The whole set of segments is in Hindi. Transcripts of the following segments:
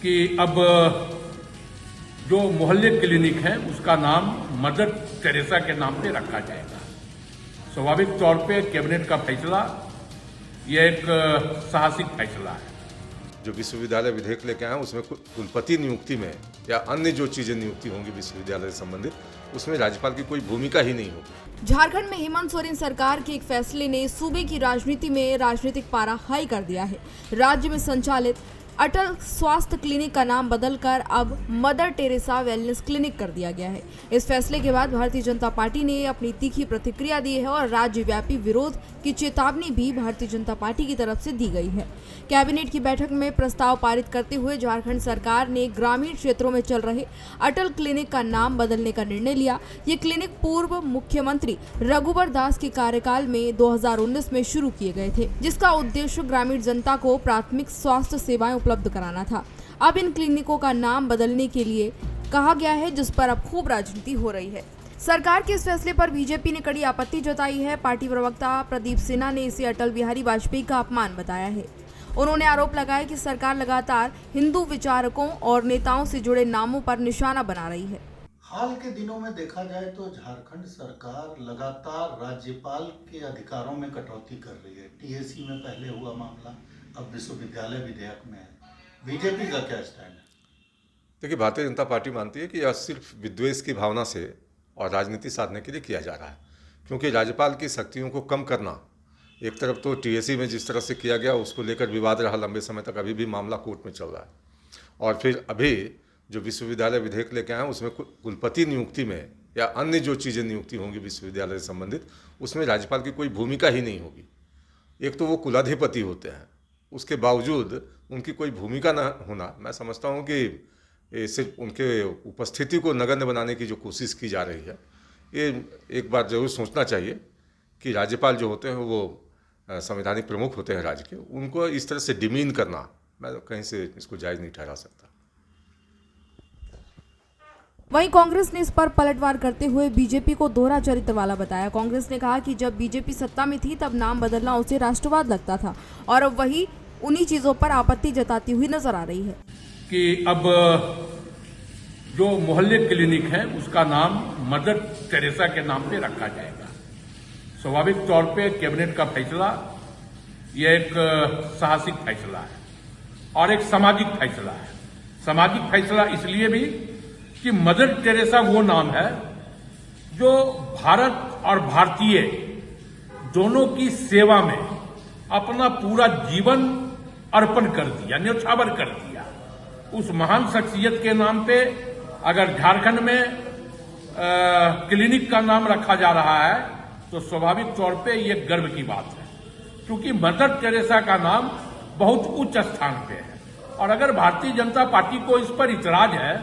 कि अब जो मोहल्ले क्लिनिक है उसका नाम मदर टेरेसा के नाम पे रखा जाएगा। स्वाभाविक तौर पे कैबिनेट का फैसला यह एक साहसिक फैसला है। जो विश्वविद्यालय विधेयक लेके आए उसमें कुलपति नियुक्ति में या अन्य जो चीजें नियुक्ति होंगी विश्वविद्यालय से संबंधित, उसमें राज्यपाल की कोई भूमिका ही नहीं होगी। झारखंड में हेमंत सोरेन सरकार के एक फैसले ने सूबे की राजनीति में राजनीतिक पारा हाई कर दिया है। राज्य में संचालित अटल स्वास्थ्य क्लिनिक का नाम बदलकर अब मदर टेरेसा वेलनेस क्लिनिक कर दिया गया है। इस फैसले के बाद भारतीय जनता पार्टी ने अपनी तीखी प्रतिक्रिया दी है और राज्यव्यापी विरोध की चेतावनी भी भारतीय जनता पार्टी की तरफ से दी गई है। कैबिनेट की बैठक में प्रस्ताव पारित करते हुए झारखंड सरकार ने ग्रामीण क्षेत्रों में चल रहे अटल क्लिनिक का नाम बदलने का निर्णय लिया। ये क्लिनिक पूर्व मुख्यमंत्री रघुवर दास के कार्यकाल में 2019 में शुरू किए गए थे, जिसका उद्देश्य ग्रामीण जनता को प्राथमिक स्वास्थ्य सेवाएं उपलब्ध कराना था। अब इन क्लिनिकों का नाम बदलने के लिए कहा गया है, जिस पर अब खूब राजनीति हो रही है। सरकार के इस फैसले पर बीजेपी ने कड़ी आपत्ति जताई है। पार्टी प्रवक्ता प्रदीप सिन्हा ने इसे अटल बिहारी वाजपेयी का अपमान बताया है। उन्होंने आरोप लगाया कि सरकार लगातार हिंदू विचारकों और नेताओं से जुड़े नामों पर निशाना बना रही है। हाल के दिनों में देखा जाए तो झारखंड सरकार लगातार राज्यपाल के अधिकारों में कटौती कर रही है। टीएसी में पहले हुआ मामला, अब विश्वविद्यालय विधेयक में है। बीजेपी का क्या स्टैंड है? देखिए, भारतीय जनता पार्टी मानती है कि यह सिर्फ विद्वेष की भावना से और राजनीति साधने के लिए किया जा रहा है, क्योंकि राज्यपाल की शक्तियों को कम करना, एक तरफ तो टीएसी में जिस तरह से किया गया उसको लेकर विवाद रहा लंबे समय तक, अभी भी मामला कोर्ट में चल रहा है, और फिर अभी जो विश्वविद्यालय विधेयक लेके आए उसमें कुलपति नियुक्ति में या अन्य जो चीज़ें नियुक्ति होंगी विश्वविद्यालय से संबंधित, उसमें राज्यपाल की कोई भूमिका ही नहीं होगी। एक तो वो कुलाधिपति होते हैं, उसके बावजूद उनकी कोई भूमिका न होना, मैं समझता हूँ कि सिर्फ उनके उपस्थिति को नगण्य बनाने की जो कोशिश की जा रही है, ये एक बार जरूर सोचना चाहिए कि राज्यपाल जो होते हैं वो संवैधानिक प्रमुख होते हैं राज्य के, उनको इस तरह से डिमीन करना मैं कहीं से इसको जायज़ नहीं ठहरा सकता। वहीं कांग्रेस ने इस पर पलटवार करते हुए बीजेपी को दोहरा चरित्र वाला बताया। कांग्रेस ने कहा कि जब बीजेपी सत्ता में थी तब नाम बदलना उसे राष्ट्रवाद लगता था और अब वही उन्हीं चीजों पर आपत्ति जताती हुई नजर आ रही है कि अब जो मोहल्ले क्लिनिक है उसका नाम मदर टेरेसा के नाम पे रखा जाएगा। स्वाभाविक तौर पे कैबिनेट का फैसला यह एक साहसिक फैसला है और एक सामाजिक फैसला है। सामाजिक फैसला इसलिए भी कि मदर टेरेसा वो नाम है जो भारत और भारतीय दोनों की सेवा में अपना पूरा जीवन अर्पण कर दिया, न्यौछावर कर दिया। उस महान शख्सियत के नाम पे अगर झारखंड में क्लिनिक का नाम रखा जा रहा है तो स्वाभाविक तौर पे ये गर्व की बात है, क्योंकि मदर टेरेसा का नाम बहुत उच्च स्थान पे है। और अगर भारतीय जनता पार्टी को इस पर इतराज है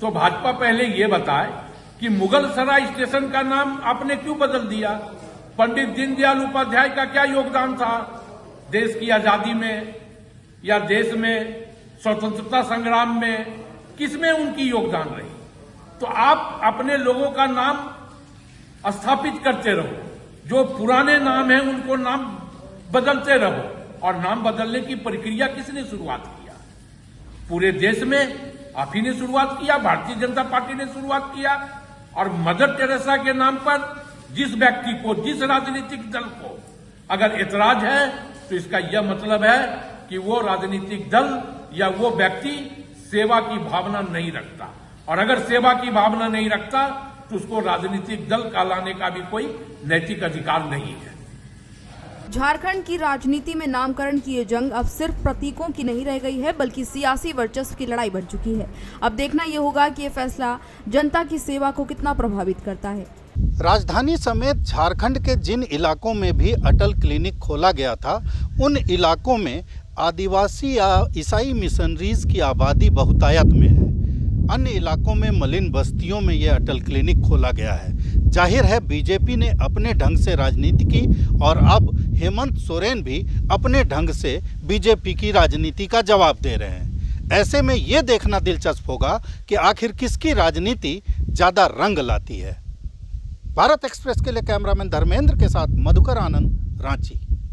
तो भाजपा पहले ये बताए कि मुगल सराय स्टेशन का नाम आपने क्यों बदल दिया? पंडित दीनदयाल उपाध्याय का क्या योगदान था देश की आजादी में या देश में स्वतंत्रता संग्राम में? किसमें उनकी योगदान रही? तो आप अपने लोगों का नाम स्थापित करते रहो, जो पुराने नाम है उनको नाम बदलते रहो। और नाम बदलने की प्रक्रिया किसने शुरुआत किया? पूरे देश में आप ही ने शुरुआत किया, भारतीय जनता पार्टी ने शुरुआत किया। और मदर टेरेसा के नाम पर जिस व्यक्ति को, जिस राजनीतिक दल को अगर एतराज है तो इसका यह मतलब है कि वो राजनीतिक दल या वो व्यक्ति सेवा की भावना नहीं रखता, और अगर सेवा की भावना नहीं रखता तो उसको राजनीतिक दल कहलाने का भी कोई नैतिक अधिकार नहीं है। झारखंड की राजनीति में नामकरण की ये जंग अब सिर्फ प्रतीकों की नहीं रह गई है, बल्कि सियासी वर्चस्व की लड़ाई बन चुकी है। अब देखना ये होगा कि ये फैसला जनता की सेवा को कितना प्रभावित करता है। राजधानी समेत झारखंड के जिन इलाकों में भी अटल क्लिनिक खोला गया था, उन इलाकों में आदिवासी या ईसाई मिशनरीज की आबादी बहुतायत में है। अन्य इलाकों में मलिन बस्तियों में ये अटल क्लिनिक खोला गया है। जाहिर है बीजेपी ने अपने ढंग से राजनीति की और अब हेमंत सोरेन भी अपने ढंग से बीजेपी की राजनीति का जवाब दे रहे हैं। ऐसे में ये देखना दिलचस्प होगा कि आखिर किसकी राजनीति ज़्यादा रंग लाती है। भारत एक्सप्रेस के लिए कैमरामैन धर्मेंद्र के साथ मधुकर आनंद, रांची।